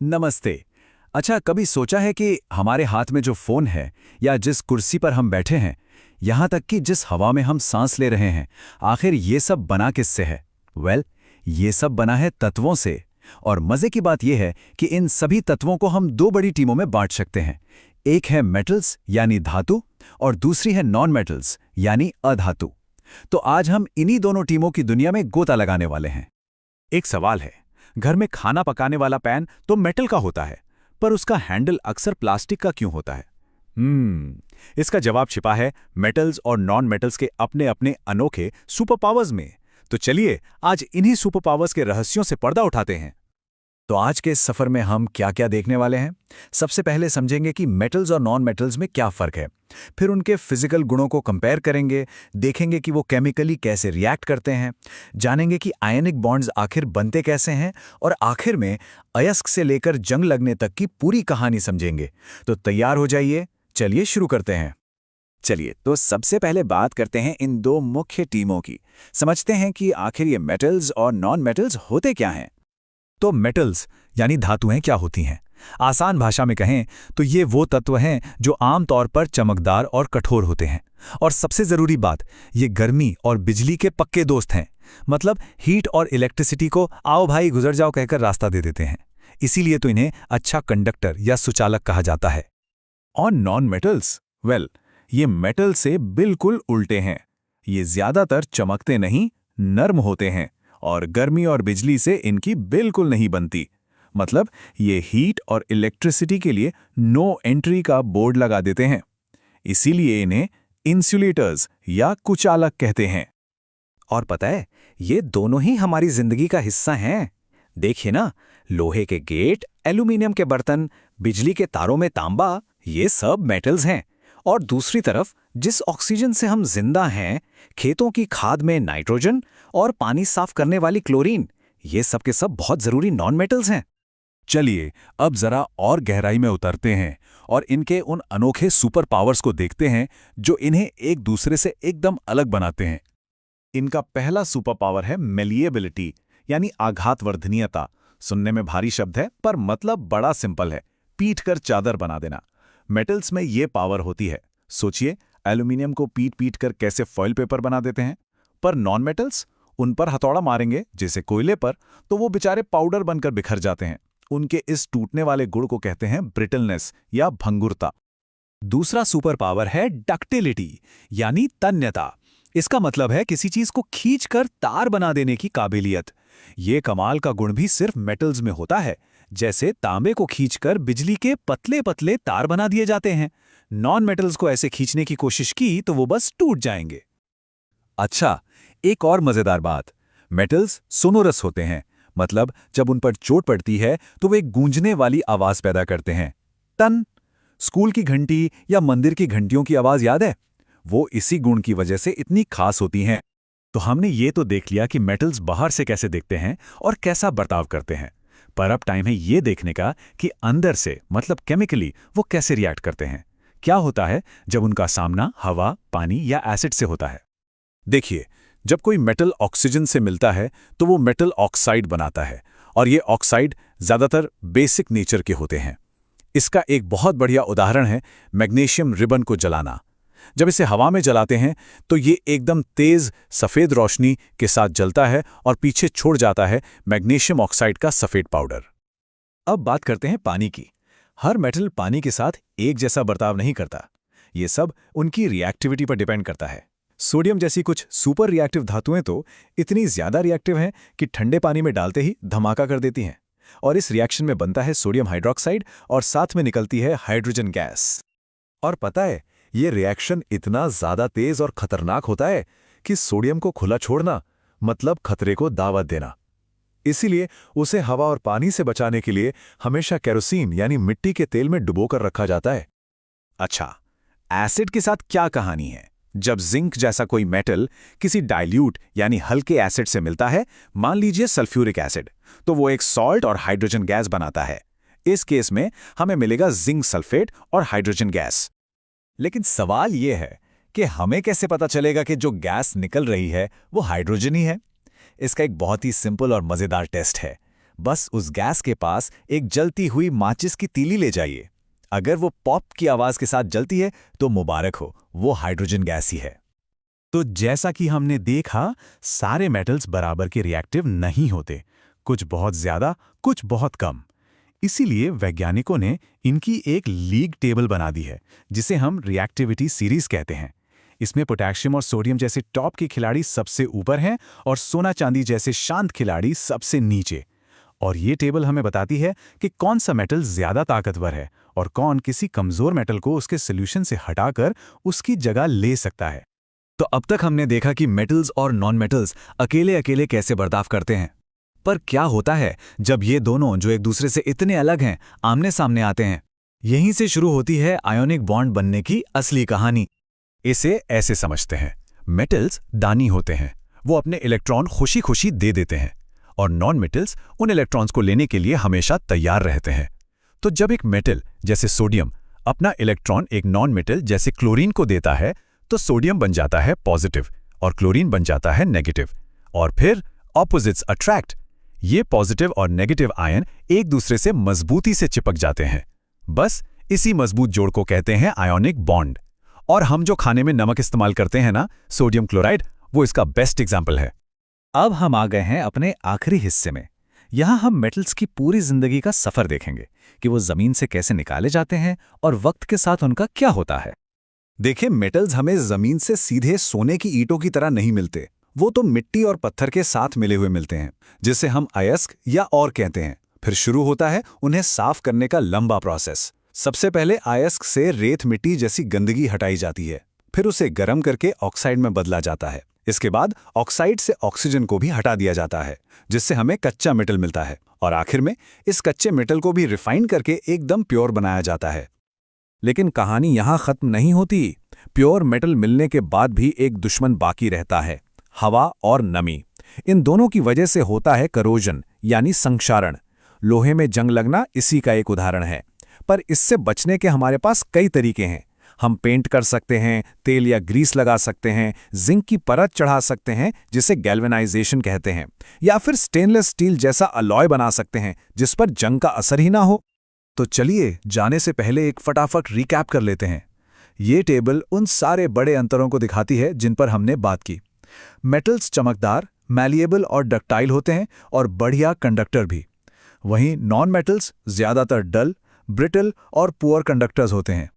नमस्ते। अच्छा, कभी सोचा है कि हमारे हाथ में जो फ़ोन है या जिस कुर्सी पर हम बैठे हैं, यहाँ तक कि जिस हवा में हम सांस ले रहे हैं, आखिर ये सब बना किससे है? ये सब बना है तत्वों से। और मज़े की बात यह है कि इन सभी तत्वों को हम दो बड़ी टीमों में बांट सकते हैं। एक है मेटल्स यानी धातु और दूसरी है नॉन मेटल्स यानी अधातु। तो आज हम इन्हीं दोनों टीमों की दुनिया में गोता लगाने वाले हैं। एक सवाल है। घर में खाना पकाने वाला पैन तो मेटल का होता है, पर उसका हैंडल अक्सर प्लास्टिक का क्यों होता है? इसका जवाब छिपा है मेटल्स और नॉन मेटल्स के अपने अपने अनोखे सुपर पावर्स में। तो चलिए आज इन्हीं सुपर पावर्स के रहस्यों से पर्दा उठाते हैं। तो आज के इस सफर में हम क्या क्या देखने वाले हैं? सबसे पहले समझेंगे कि मेटल्स और नॉन मेटल्स में क्या फर्क है। फिर उनके फिजिकल गुणों को कंपेयर करेंगे, देखेंगे कि वो केमिकली कैसे रिएक्ट करते हैं, जानेंगे कि आयनिक बॉन्ड्स आखिर बनते कैसे हैं, और आखिर में अयस्क से लेकर जंग लगने तक की पूरी कहानी समझेंगे। तो तैयार हो जाइए, चलिए शुरू करते हैं। चलिए तो सबसे पहले बात करते हैं इन दो मुख्य टीमों की। समझते हैं कि आखिर ये मेटल्स और नॉन मेटल्स होते क्या हैं। तो मेटल्स यानी धातुएं क्या होती हैं? आसान भाषा में कहें तो ये वो तत्व हैं जो आमतौर पर चमकदार और कठोर होते हैं। और सबसे ज़रूरी बात, ये गर्मी और बिजली के पक्के दोस्त हैं। मतलब हीट और इलेक्ट्रिसिटी को आओ भाई गुजर जाओ कहकर रास्ता दे देते हैं। इसीलिए तो इन्हें अच्छा कंडक्टर या सुचालक कहा जाता है। और नॉन मेटल्स, ये मेटल से बिल्कुल उल्टे हैं। ये ज्यादातर चमकते नहीं, नर्म होते हैं और गर्मी और बिजली से इनकी बिल्कुल नहीं बनती। मतलब ये हीट और इलेक्ट्रिसिटी के लिए नो एंट्री का बोर्ड लगा देते हैं। इसीलिए इन्हें इंसुलेटर्स या कुचालक कहते हैं। और पता है, ये दोनों ही हमारी जिंदगी का हिस्सा हैं। देखिए ना, लोहे के गेट, एल्यूमिनियम के बर्तन, बिजली के तारों में तांबा, ये सब मेटल्स हैं। और दूसरी तरफ जिस ऑक्सीजन से हम जिंदा हैं, खेतों की खाद में नाइट्रोजन और पानी साफ करने वाली क्लोरीन, ये सब के सब बहुत जरूरी नॉन मेटल्स हैं। चलिए अब जरा और गहराई में उतरते हैं और इनके उन अनोखे सुपर पावर्स को देखते हैं जो इन्हें एक दूसरे से एकदम अलग बनाते हैं। इनका पहला सुपर पावर है मेलिएबिलिटी, यानी आघातवर्धनीयता। सुनने में भारी शब्द है पर मतलब बड़ा सिंपल है, पीट कर चादर बना देना। मेटल्स में ये पावर होती है। सोचिए, एल्यूमिनियम को पीट पीट कर कैसे फॉइल पेपर बना देते हैं। पर नॉन मेटल्स, उन पर हथौड़ा मारेंगे जैसे कोयले पर, तो वो बेचारे पाउडर बनकर बिखर जाते हैं। उनके इस टूटने वाले गुण को कहते हैं ब्रिटलनेस या भंगुरता। दूसरा सुपर पावर है डक्टिलिटी यानी तन्यता। इसका मतलब है किसी चीज को खींचकर तार बना देने की काबिलियत। ये कमाल का गुण भी सिर्फ मेटल्स में होता है। जैसे तांबे को खींचकर बिजली के पतले पतले तार बना दिए जाते हैं। नॉन मेटल्स को ऐसे खींचने की कोशिश की तो वो बस टूट जाएंगे। अच्छा, एक और मजेदार बात, मेटल्स सोनोरस होते हैं। मतलब जब उन पर चोट पड़ती है तो वे एक गूंजने वाली आवाज पैदा करते हैं। टन। स्कूल की घंटी या मंदिर की घंटियों की आवाज याद है? वो इसी गुण की वजह से इतनी खास होती हैं। तो हमने ये तो देख लिया कि मेटल्स बाहर से कैसे दिखते हैं और कैसा बर्ताव करते हैं। पर अब टाइम है ये देखने का कि अंदर से, मतलब केमिकली, वो कैसे रिएक्ट करते हैं। क्या होता है जब उनका सामना हवा, पानी या एसिड से होता है। देखिए, जब कोई मेटल ऑक्सीजन से मिलता है तो वो मेटल ऑक्साइड बनाता है, और ये ऑक्साइड ज्यादातर बेसिक नेचर के होते हैं। इसका एक बहुत बढ़िया उदाहरण है मैग्नीशियम रिबन को जलाना। जब इसे हवा में जलाते हैं तो ये एकदम तेज सफेद रोशनी के साथ जलता है और पीछे छोड़ जाता है मैग्नीशियम ऑक्साइड का सफेद पाउडर। अब बात करते हैं पानी की। हर मेटल पानी के साथ एक जैसा बर्ताव नहीं करता। ये सब उनकी रिएक्टिविटी पर डिपेंड करता है। सोडियम जैसी कुछ सुपर रिएक्टिव धातुएं तो इतनी ज्यादा रिएक्टिव हैं कि ठंडे पानी में डालते ही धमाका कर देती हैं। और इस रिएक्शन में बनता है सोडियम हाइड्रोक्साइड और साथ में निकलती है हाइड्रोजन गैस। और पता है, ये रिएक्शन इतना ज्यादा तेज और खतरनाक होता है कि सोडियम को खुला छोड़ना मतलब खतरे को दावत देना। इसीलिए उसे हवा और पानी से बचाने के लिए हमेशा केरोसिन यानी मिट्टी के तेल में डुबोकर रखा जाता है। अच्छा, एसिड के साथ क्या कहानी है? जब जिंक जैसा कोई मेटल किसी डाइल्यूट यानी हल्के एसिड से मिलता है, मान लीजिए सल्फ्यूरिक एसिड, तो वो एक सॉल्ट और हाइड्रोजन गैस बनाता है। इस केस में हमें मिलेगा जिंक सल्फेट और हाइड्रोजन गैस। लेकिन सवाल ये है कि हमें कैसे पता चलेगा कि जो गैस निकल रही है वो हाइड्रोजन ही है? इसका एक बहुत ही सिंपल और मजेदार टेस्ट है। बस उस गैस के पास एक जलती हुई माचिस की तीली ले जाइए। अगर वो पॉप की आवाज के साथ जलती है तो मुबारक हो, वो हाइड्रोजन गैस ही है। तो जैसा कि हमने देखा, सारे मेटल्स बराबर के रिएक्टिव नहीं होते, कुछ बहुत ज्यादा, कुछ बहुत कम। इसीलिए वैज्ञानिकों ने इनकी एक लीग टेबल बना दी है, जिसे हम रिएक्टिविटी सीरीज कहते हैं। इसमें पोटेशियम और सोडियम जैसे टॉप के खिलाड़ी सबसे ऊपर हैं और सोना चांदी जैसे शांत खिलाड़ी सबसे नीचे। और ये टेबल हमें बताती है कि कौन सा मेटल ज्यादा ताकतवर है और कौन किसी कमजोर मेटल को उसके सॉल्यूशन से हटाकर उसकी जगह ले सकता है। तो अब तक हमने देखा कि मेटल्स और नॉन मेटल्स अकेले अकेले कैसे बर्ताव करते हैं, पर क्या होता है जब ये दोनों जो एक दूसरे से इतने अलग हैं आमने सामने आते हैं? यहीं से शुरू होती है आयोनिक बॉन्ड बनने की असली कहानी। इसे ऐसे समझते हैं, मेटल्स दानी होते हैं, वो अपने इलेक्ट्रॉन खुशी खुशी दे देते हैं, और नॉन मेटल्स उन इलेक्ट्रॉन्स को लेने के लिए हमेशा तैयार रहते हैं। तो जब एक मेटल जैसे सोडियम अपना इलेक्ट्रॉन एक नॉन मेटल जैसे क्लोरीन को देता है, तो सोडियम बन जाता है पॉजिटिव और क्लोरीन बन जाता है नेगेटिव, और फिर ऑपोजिट्स अट्रैक्ट। ये पॉजिटिव और नेगेटिव आयन एक दूसरे से मजबूती से चिपक जाते हैं। बस इसी मजबूत जोड़ को कहते हैं आयोनिक बॉन्ड। और हम जो खाने में नमक इस्तेमाल करते हैं ना, सोडियम क्लोराइड, वो इसका बेस्ट एग्जाम्पल है। अब हम आ गए हैं अपने आखिरी हिस्से में। यहाँ हम मेटल्स की पूरी जिंदगी का सफर देखेंगे कि वो जमीन से कैसे निकाले जाते हैं और वक्त के साथ उनका क्या होता है। देखिए, मेटल्स हमें जमीन से सीधे सोने की ईंटों की तरह नहीं मिलते। वो तो मिट्टी और पत्थर के साथ मिले हुए मिलते हैं, जिसे हम अयस्क या और कहते हैं। फिर शुरू होता है उन्हें साफ करने का लंबा प्रोसेस। सबसे पहले अयस्क से रेत मिट्टी जैसी गंदगी हटाई जाती है, फिर उसे गर्म करके ऑक्साइड में बदला जाता है। इसके बाद ऑक्साइड से ऑक्सीजन को भी हटा दिया जाता है, जिससे हमें कच्चा मेटल मिलता है। और आखिर में इस कच्चे मेटल को भी रिफाइन करके एकदम प्योर बनाया जाता है। लेकिन कहानी यहाँ खत्म नहीं होती। प्योर मेटल मिलने के बाद भी एक दुश्मन बाकी रहता है, हवा और नमी। इन दोनों की वजह से होता है करोजन यानी संक्षारण। लोहे में जंग लगना इसी का एक उदाहरण है। पर इससे बचने के हमारे पास कई तरीके हैं। हम पेंट कर सकते हैं, तेल या ग्रीस लगा सकते हैं, जिंक की परत चढ़ा सकते हैं जिसे गैल्वेनाइजेशन कहते हैं, या फिर स्टेनलेस स्टील जैसा अलॉय बना सकते हैं जिस पर जंग का असर ही ना हो। तो चलिए, जाने से पहले एक फटाफट रिकैप कर लेते हैं। ये टेबल उन सारे बड़े अंतरों को दिखाती है जिन पर हमने बात की। मेटल्स चमकदार, मैलिएबल और डक्टाइल होते हैं और बढ़िया कंडक्टर भी। वहीं नॉन मेटल्स ज्यादातर डल, ब्रिटल और पुअर कंडक्टर्स होते हैं।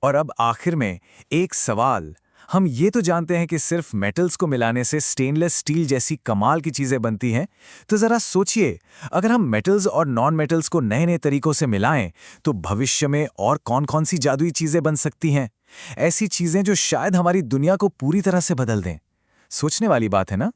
और अब आखिर में एक सवाल। हम ये तो जानते हैं कि सिर्फ मेटल्स को मिलाने से स्टेनलेस स्टील जैसी कमाल की चीजें बनती हैं, तो जरा सोचिए, अगर हम मेटल्स और नॉन मेटल्स को नए नए तरीकों से मिलाएं तो भविष्य में और कौन-कौन सी जादुई चीजें बन सकती हैं। ऐसी चीजें जो शायद हमारी दुनिया को पूरी तरह से बदल दें। सोचने वाली बात है ना।